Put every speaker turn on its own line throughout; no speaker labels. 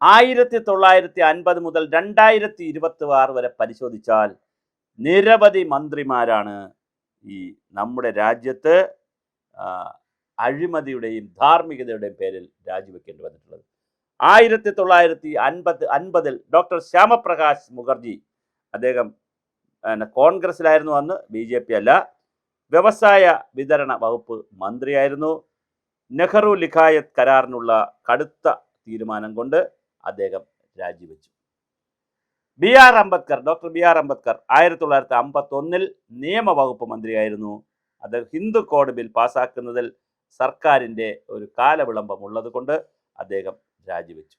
1950 മുതൽ 2026 വരെ പരിശോധിച്ചാൽ നിരവധി മന്ത്രിമാരാണ് ഈ നമ്മുടെ രാജ്യത്ത് അഴിമതിയുടെയും ധാർമ്മികതയുടെയും പേരിൽ രാജിവെക്കേണ്ടി വന്നിട്ടുള്ളത്. 1950 ഡോക്ടർ ശ്യാമപ്രകാശ് മുഖർജി, അദ്ദേഹം കോൺഗ്രസിലായിരുന്നു, അന്ന് BJP അല്ല, വ്യവസായ വിതരണ വകുപ്പ് മന്ത്രിയായിരുന്നു. നെഹ്റു ലിഖായത്ത് കരാറിനുള്ള കടുത്ത തീരുമാനം കൊണ്ട് അദ്ദേഹം രാജിവെച്ചു. ഡോക്ടർ ബി ആർ അംബേദ്കർ 1951 നിയമവകുപ്പ് മന്ത്രിയായിരുന്നു. അദ്ദേഹം ഹിന്ദു കോഡ് ബിൽ പാസ്സാക്കുന്നതിൽ സർക്കാരിൻ്റെ ഒരു കാലവിളംബം ഉള്ളത് കൊണ്ട് അദ്ദേഹം രാജിവെച്ചു.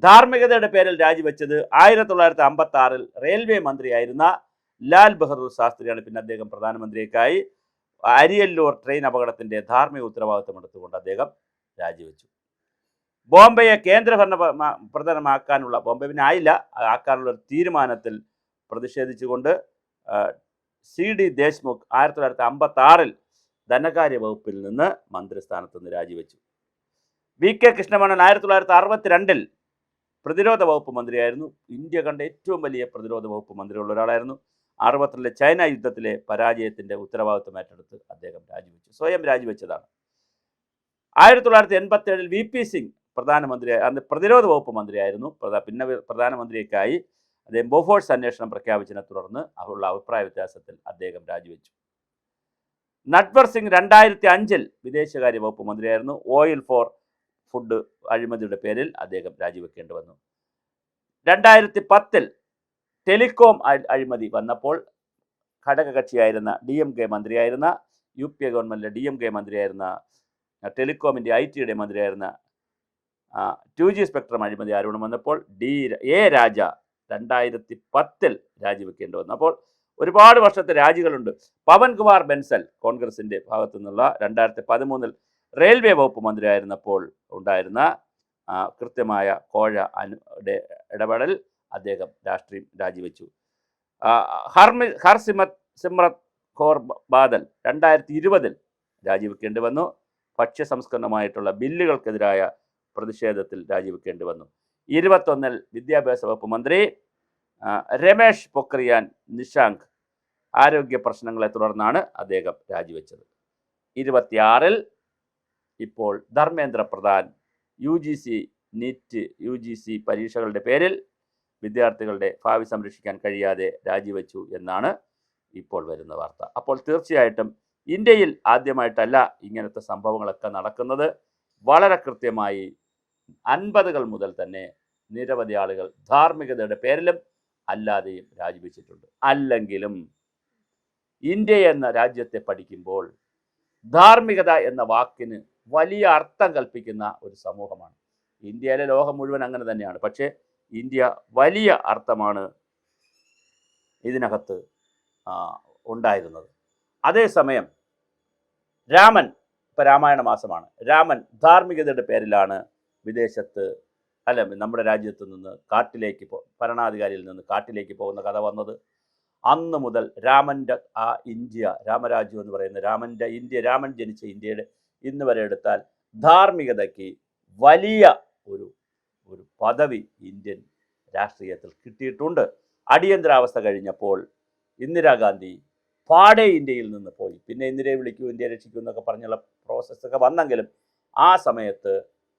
ധാർമ്മികതയുടെ പേരിൽ രാജിവെച്ചത് 1956 റെയിൽവേ മന്ത്രിയായിരുന്ന ലാൽ ബഹദൂർ ശാസ്ത്രിയാണ്. പിന്നെ അദ്ദേഹം പ്രധാനമന്ത്രിയൊക്കെയായി. അരിയല്ലൂർ ട്രെയിൻ അപകടത്തിൻ്റെ ധാർമ്മിക ഉത്തരവാദിത്വം എടുത്തുകൊണ്ട് അദ്ദേഹം രാജിവെച്ചു. ബോംബെയെ കേന്ദ്രഭരണ പ്രധാനമാക്കാനുള്ള, ബോംബെ പിന്നെ ആയില്ല, ആക്കാനുള്ള ഒരു തീരുമാനത്തിൽ പ്രതിഷേധിച്ചുകൊണ്ട് CD ദേശ്മുഖ് 1956 ധനകാര്യ വകുപ്പിൽ നിന്ന് മന്ത്രിസ്ഥാനത്ത് നിന്ന് രാജിവെച്ചു. VK കൃഷ്ണമേനോൻ 1962 പ്രതിരോധ വകുപ്പ് മന്ത്രിയായിരുന്നു. ഇന്ത്യ കണ്ട ഏറ്റവും വലിയ പ്രതിരോധ വകുപ്പ് മന്ത്രിയുള്ള ഒരാളായിരുന്നു. 62 ചൈന യുദ്ധത്തിലെ പരാജയത്തിൻ്റെ ഉത്തരവാദിത്വം ഏറ്റെടുത്ത് അദ്ദേഹം രാജിവെച്ചു, സ്വയം രാജിവെച്ചതാണ്. 1987 VP സിംഗ് പ്രധാനമന്ത്രി, അന്ന് പ്രതിരോധ വകുപ്പ് മന്ത്രിയായിരുന്നു. പിന്നെ പ്രധാനമന്ത്രിയൊക്കെയായി. അദ്ദേഹം ബോഫോഴ്സ് അന്വേഷണം പ്രഖ്യാപിച്ചതിനെ തുടർന്ന് ഉള്ള അഭിപ്രായ വ്യത്യാസത്തിൽ അദ്ദേഹം രാജിവെച്ചു. നട്വർ സിംഗ് 2005 വിദേശകാര്യ വകുപ്പ് മന്ത്രിയായിരുന്നു. ഓയിൽ ഫോർ ഫുഡ് അഴിമതിയുടെ പേരിൽ അദ്ദേഹം രാജിവെക്കേണ്ടി വന്നു. 2010 ടെലികോം അഴിമതി വന്നപ്പോൾ ഘടകകക്ഷിയായിരുന്ന DMK മന്ത്രിയായിരുന്ന, UPA ഗവൺമെൻറ്റിലെ DMK മന്ത്രിയായിരുന്ന, ടെലികോമിൻ്റെ IT-യുടെ മന്ത്രിയായിരുന്ന 2G സ്പെക്ട്രം അഴിമതി ആരോപണം വന്നപ്പോൾ A രാജ 2010 രാജിവെക്കേണ്ടി വന്നു. അപ്പോൾ ഒരുപാട് വർഷത്തെ രാജികളുണ്ട്. പവൻകുമാർ ബൻസൽ കോൺഗ്രസിൻ്റെ ഭാഗത്തു നിന്നുള്ള 2013 റെയിൽവേ വകുപ്പ് മന്ത്രിയായിരുന്നപ്പോൾ ഉണ്ടായിരുന്ന കൃത്യമായ കോഴ ഇടപെടൽ അദ്ദേഹം രാഷ്ട്രീയം രാജിവെച്ചു. സിമ്രത് കൗർ ബാദൽ 2020 രാജിവെക്കേണ്ടി വന്നു. ഭക്ഷ്യ സംസ്കരണമായിട്ടുള്ള ബില്ലുകൾക്കെതിരായ പ്രതിഷേധത്തിൽ രാജിവെക്കേണ്ടി വന്നു. 21 വിദ്യാഭ്യാസ വകുപ്പ് മന്ത്രി രമേഷ് പൊക്രിയാൻ നിശാങ്ക് ആരോഗ്യ പ്രശ്നങ്ങളെ തുടർന്നാണ് അദ്ദേഹം രാജിവെച്ചത്. 26 ഇപ്പോൾ Dharmendra Pradhan UGC NEET UGC പരീക്ഷകളുടെ പേരിൽ വിദ്യാർത്ഥികളുടെ ഭാവി സംരക്ഷിക്കാൻ കഴിയാതെ രാജിവെച്ചു എന്നാണ് ഇപ്പോൾ വരുന്ന വാർത്ത. അപ്പോൾ തീർച്ചയായിട്ടും ഇന്ത്യയിൽ ആദ്യമായിട്ടല്ല ഇങ്ങനത്തെ സംഭവങ്ങളൊക്കെ നടക്കുന്നത്. വളരെ കൃത്യമായി 50കൾ മുതൽ തന്നെ നിരവധി ആളുകൾ ധാർമ്മികതയുടെ പേരിലും അല്ലാതെയും രാജിവെച്ചിട്ടുണ്ട്. അല്ലെങ്കിലും ഇന്ത്യ എന്ന രാജ്യത്തെ പഠിക്കുമ്പോൾ ധാർമ്മികത എന്ന വാക്കിന് വലിയ അർത്ഥം കൽപ്പിക്കുന്ന ഒരു സമൂഹമാണ്. ഇന്ത്യയിലെ ലോകം മുഴുവൻ അങ്ങനെ തന്നെയാണ്. പക്ഷേ ഇന്ത്യ വലിയ അർത്ഥമാണ് ഇതിനകത്ത് ഉണ്ടായിരുന്നത്. അതേസമയം രാമൻ, ഇപ്പം രാമായണ മാസമാണ്, രാമൻ ധാർമ്മികതയുടെ പേരിലാണ് വിദേശത്ത് നമ്മുടെ രാജ്യത്ത് നിന്ന് കാട്ടിലേക്ക് ഭരണാധികാരിയിൽ നിന്ന് കാട്ടിലേക്ക് പോകുന്ന കഥ വന്നത്. അന്ന് മുതൽ രാമൻ്റെ ഇന്ത്യ, രാമരാജ്യം എന്ന് പറയുന്ന രാമൻ്റെ ഇന്ത്യ, രാമൻ ജനിച്ച ഇന്ത്യയുടെ ഇന്ന് വരെ എടുത്താൽ ധാർമ്മികതയ്ക്ക് വലിയ ഒരു പദവി ഇന്ത്യൻ രാഷ്ട്രീയത്തിൽ കിട്ടിയിട്ടുണ്ട്. അടിയന്തരാവസ്ഥ കഴിഞ്ഞപ്പോൾ ഇന്ദിരാഗാന്ധി പാടെ ഇന്ത്യയിൽ നിന്ന് പോയി. പിന്നെ ഇന്ദിരയെ വിളിക്കൂ, ഇന്ത്യയെ രക്ഷിക്കൂ എന്നൊക്കെ പറഞ്ഞുള്ള പ്രോസസ്സൊക്കെ വന്നെങ്കിലും ആ സമയത്ത്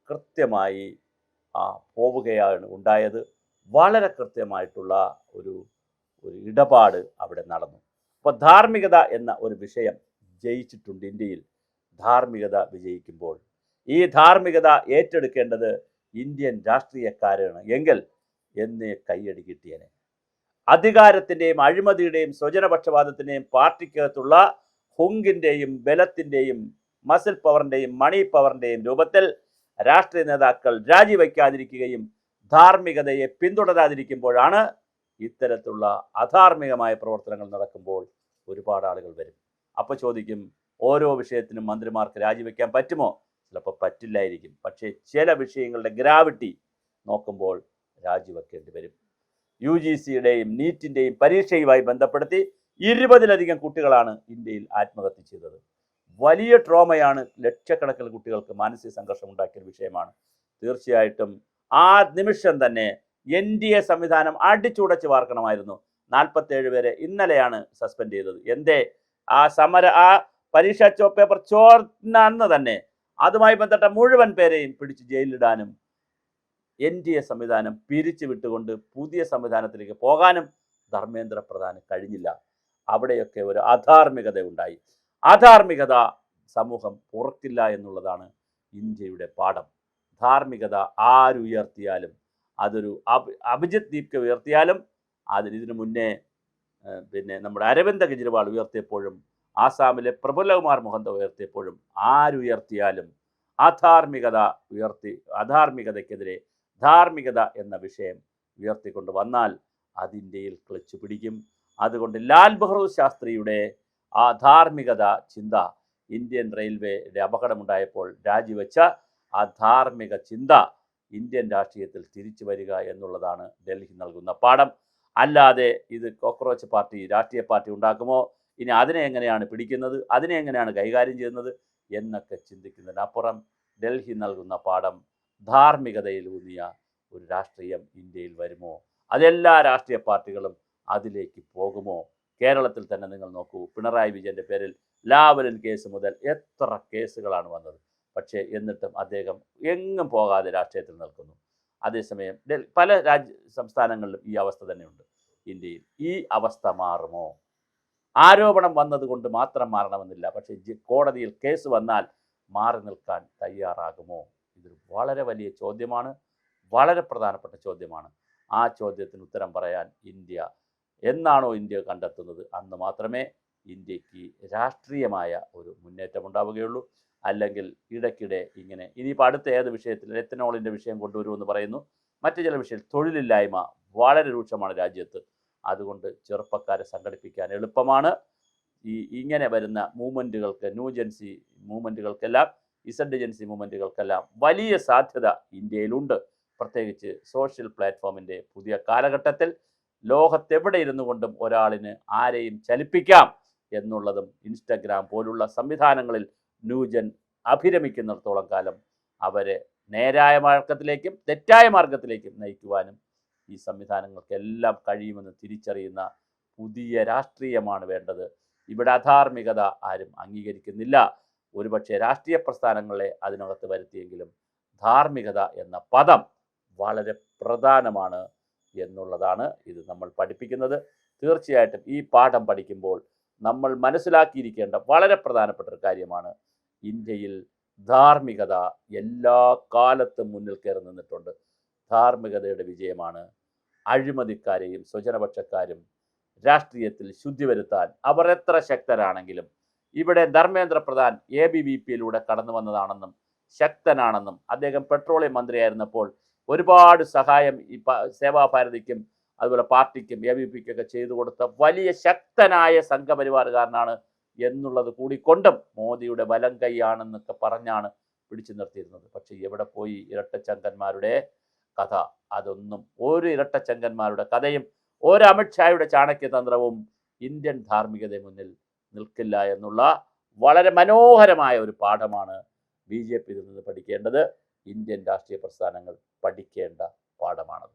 കൃത്യമായി പോവുകയാണ് ഉണ്ടായത്. വളരെ കൃത്യമായിട്ടുള്ള ഒരു ഇടപാട് അവിടെ നടന്നു. അപ്പോൾ ധാർമ്മികത എന്ന ഒരു വിഷയം ജയിച്ചിട്ടുണ്ട് ഇന്ത്യയിൽ. ധാർമ്മികത വിജയിക്കുമ്പോൾ ഈ ധാർമ്മികത ഏറ്റെടുക്കേണ്ടത് ഇന്ത്യൻ രാഷ്ട്രീയക്കാരാണ് എങ്കിൽ എന്നേ കയ്യടി കിട്ടിയനെ. അധികാരത്തിൻ്റെയും അഴിമതിയുടെയും സ്വജനപക്ഷപാതത്തിൻ്റെയും പാർട്ടിക്കകത്തുള്ള ഹുങ്കിൻ്റെയും ബലത്തിൻ്റെയും മസിൽ പവറിൻ്റെയും മണി പവറിൻ്റെയും രൂപത്തിൽ രാഷ്ട്രീയ നേതാക്കൾ രാജിവെക്കാതിരിക്കുകയും ധാർമ്മികതയെ പിന്തുടരാതിരിക്കുമ്പോഴാണ് ഇത്തരത്തിലുള്ള അധാർമികമായ പ്രവർത്തനങ്ങൾ നടക്കുമ്പോൾ ഒരുപാട് ആളുകൾ വരും. അപ്പോൾ ചോദിക്കും, ഓരോ വിഷയത്തിനും മന്ത്രിമാർക്ക് രാജിവെക്കാൻ പറ്റുമോ? ചിലപ്പോൾ പറ്റില്ലായിരിക്കും. പക്ഷേ ചില വിഷയങ്ങളുടെ ഗ്രാവിറ്റി നോക്കുമ്പോൾ രാജിവെക്കേണ്ടി വരും. UGCയുടെയും നീറ്റിൻ്റെയും പരീക്ഷയുമായി ബന്ധപ്പെടുത്തി 20ലധികം കുട്ടികളാണ് ഇന്ത്യയിൽ ആത്മഹത്യ ചെയ്തത്. വലിയ ട്രോമയാണ്, ലക്ഷക്കണക്കിന് കുട്ടികൾക്ക് മാനസിക സംഘർഷം ഉണ്ടാക്കിയ വിഷയമാണ്. തീർച്ചയായിട്ടും ആ നിമിഷം തന്നെ NDA സംവിധാനം അടിച്ചുടച്ച് വാർക്കണമായിരുന്നു. 47 പേരെ ഇന്നലെയാണ് സസ്പെൻഡ് ചെയ്തത്. എന്തേ? ആ പരീക്ഷാ പേപ്പർ ചോർന്ന അന്ന് തന്നെ അതുമായി ബന്ധപ്പെട്ട മുഴുവൻ പേരെയും പിടിച്ച് ജയിലിടാനും NDA സംവിധാനം പിരിച്ചു വിട്ടുകൊണ്ട് പുതിയ സംവിധാനത്തിലേക്ക് പോകാനും ധർമ്മേന്ദ്ര പ്രധാന് കഴിഞ്ഞില്ല. അവിടെയൊക്കെ ഒരു അധാർമികത ഉണ്ടായി. അധാർമികത സമൂഹം പൊറുക്കില്ല എന്നുള്ളതാണ് ഇന്ത്യയുടെ പാഠം. ധാർമ്മികത ആരുയർത്തിയാലും, അതൊരു അഭിജിത് ദീപ്ക ഉയർത്തിയാലും, ഇതിനു മുന്നേ നമ്മുടെ അരവിന്ദ് കെജ്രിവാൾ ഉയർത്തിയപ്പോഴും, ആസാമിലെ പ്രഫുല്ലകുമാർ മൊഹന്ത ഉയർത്തിയപ്പോഴും, ആരുയർത്തിയാലും അധാർമികതയ്ക്കെതിരെ ധാർമ്മികത എന്ന വിഷയം ഉയർത്തിക്കൊണ്ട് വന്നാൽ അതിൻ്റെയിൽ ക്ലച്ച് പിടിക്കും. അതുകൊണ്ട് ലാൽ ബഹദൂർ ശാസ്ത്രിയുടെ ആ ധാർമ്മികത ചിന്ത, ഇന്ത്യൻ റെയിൽവേയുടെ അപകടമുണ്ടായപ്പോൾ രാജിവെച്ച ആ ധാർമ്മിക ചിന്ത ഇന്ത്യൻ രാഷ്ട്രീയത്തിൽ തിരിച്ചു വരിക എന്നുള്ളതാണ് ഡൽഹി നൽകുന്ന പാഠം. അല്ലാതെ ഇത് കോക്രോച്ച് പാർട്ടി രാഷ്ട്രീയ പാർട്ടി ഉണ്ടാക്കുമോ, ഇനി അതിനെ എങ്ങനെയാണ് പിടിക്കുന്നത്, അതിനെ എങ്ങനെയാണ് കൈകാര്യം ചെയ്യുന്നത് എന്നൊക്കെ ചിന്തിക്കുന്നതിനപ്പുറം ഡൽഹി നൽകുന്ന പാഠം ധാർമ്മികതയിലൂന്നിയ ഒരു രാഷ്ട്രീയം ഇന്ത്യയിൽ വരുമോ, അതെല്ലാ രാഷ്ട്രീയ പാർട്ടികളും അതിലേക്ക് പോകുമോ? കേരളത്തിൽ തന്നെ നിങ്ങൾ നോക്കൂ, പിണറായി വിജയൻ്റെ പേരിൽ ലാവലിൻ കേസ് മുതൽ എത്ര കേസുകളാണ് വന്നത്. പക്ഷേ എന്നിട്ടും അദ്ദേഹം എങ്ങും പോകാതെ രാഷ്ട്രീയത്തിൽ നിൽക്കുന്നു. അതേസമയം പല സംസ്ഥാനങ്ങളിലും ഈ അവസ്ഥ തന്നെയുണ്ട്. ഇന്ത്യയിൽ ഈ അവസ്ഥ മാറുമോ? ആരോപണം വന്നതുകൊണ്ട് മാത്രം മാറണമെന്നില്ല, പക്ഷേ കോടതിയിൽ കേസ് വന്നാൽ മാറി നിൽക്കാൻ തയ്യാറാകുമോ? ഇതൊരു വളരെ വലിയ ചോദ്യമാണ്, വളരെ പ്രധാനപ്പെട്ട ചോദ്യമാണ്. ആ ചോദ്യത്തിന് ഉത്തരം പറയാൻ എന്നാണോ ഇന്ത്യ കണ്ടെത്തുന്നത്, അന്ന് മാത്രമേ ഇന്ത്യക്ക് രാഷ്ട്രീയമായ ഒരു മുന്നേറ്റം ഉണ്ടാവുകയുള്ളൂ. അല്ലെങ്കിൽ ഇടയ്ക്കിടെ ഇങ്ങനെ ഇനിയിപ്പോൾ അടുത്ത ഏത് വിഷയത്തിൽ എത്തനോളിൻ്റെ വിഷയം കൊണ്ടുവരുമെന്ന് പറയുന്നു, മറ്റു ചില വിഷയത്തിൽ തൊഴിലില്ലായ്മ വളരെ രൂക്ഷമാണ് രാജ്യത്ത്. അതുകൊണ്ട് ചെറുപ്പക്കാരെ സംഘടിപ്പിക്കാൻ എളുപ്പമാണ്. ഇങ്ങനെ വരുന്ന മൂവ്മെൻറ്റുകൾക്ക്, ന്യൂജൻസി മൂവ്മെൻറ്റുകൾക്കെല്ലാം, ഇസഡ്ജൻസി മൂവ്മെൻറ്റുകൾക്കെല്ലാം വലിയ സാധ്യത ഇന്ത്യയിലുണ്ട്. പ്രത്യേകിച്ച് സോഷ്യൽ പ്ലാറ്റ്ഫോമിൻ്റെ പുതിയ കാലഘട്ടത്തിൽ ലോകത്തെവിടെ ഇരുന്നു കൊണ്ടും ഒരാളിന് ആരെയും ചലിപ്പിക്കാം എന്നുള്ളതും ഇൻസ്റ്റഗ്രാം പോലുള്ള സംവിധാനങ്ങളിൽ ന്യൂജൻ അഭിരമിക്കുന്നിടത്തോളം കാലം അവരെ നേരായ മാർഗത്തിലേക്കും തെറ്റായ മാർഗത്തിലേക്കും നയിക്കുവാനും ഈ സംവിധാനങ്ങൾക്കെല്ലാം കഴിയുമെന്ന് തിരിച്ചറിയുന്ന പുതിയ രാഷ്ട്രീയമാണ് വേണ്ടത്. ഇവിടെ അധാർമികത ആരും അംഗീകരിക്കുന്നില്ല. ഒരുപക്ഷെ രാഷ്ട്രീയ പ്രസ്ഥാനങ്ങളെ അതിനകത്ത് വരുത്തിയെങ്കിലും ധാർമ്മികത എന്ന പദം വളരെ പ്രധാനമാണ് എന്നുള്ളതാണ് ഇത് നമ്മൾ പഠിപ്പിക്കുന്നത്. തീർച്ചയായിട്ടും ഈ പാഠം പഠിക്കുമ്പോൾ നമ്മൾ മനസ്സിലാക്കിയിരിക്കേണ്ട വളരെ പ്രധാനപ്പെട്ട ഒരു കാര്യമാണ്, ഇന്ത്യയിൽ ധാർമ്മികത എല്ലാ കാലത്തും മുന്നിൽ കയറി നിന്നിട്ടുണ്ട്. ധാർമ്മികതയുടെ വിജയമാണ് അഴിമതിക്കാരെയും സ്വജനപക്ഷക്കാരും രാഷ്ട്രീയത്തിൽ ശുദ്ധി വരുത്താൻ അവർ എത്ര ശക്തരാണെങ്കിലും, ഇവിടെ ധർമ്മേന്ദ്ര പ്രധാൻ ABVP-യിലൂടെ കടന്നു വന്നതാണെന്നും ശക്തനാണെന്നും, അദ്ദേഹം പെട്രോളിയം മന്ത്രിയായിരുന്നപ്പോൾ ഒരുപാട് സഹായം ഈ സേവാഭാരതിക്കും അതുപോലെ പാർട്ടിക്കും ABVP-ക്കൊക്കെ ചെയ്തു കൊടുത്ത വലിയ ശക്തനായ സംഘപരിവാറുകാരനാണ് എന്നുള്ളത് കൂടിക്കൊണ്ടും മോദിയുടെ വലം കൈയാണെന്നൊക്കെ പറഞ്ഞാണ് പിടിച്ചു നിർത്തിയിരുന്നത്. പക്ഷേ എവിടെ പോയി ഇരട്ടച്ചങ്കന്മാരുടെ കഥ? അതൊന്നും ഒരു ഇരട്ടച്ചങ്കന്മാരുടെ കഥയും ഒരു അമിത്ഷായുടെ ചാണക്യതന്ത്രവും ഇന്ത്യൻ ധാർമ്മികതയുടെ മുന്നിൽ നിൽക്കില്ല എന്നുള്ള വളരെ മനോഹരമായ ഒരു പാഠമാണ് BJP ഇതിൽ നിന്ന് പഠിക്കേണ്ടത്. ഇന്ത്യൻ രാഷ്ട്രീയ പ്രസ്ഥാനങ്ങൾ പഠിക്കേണ്ട പാഠമാണ്.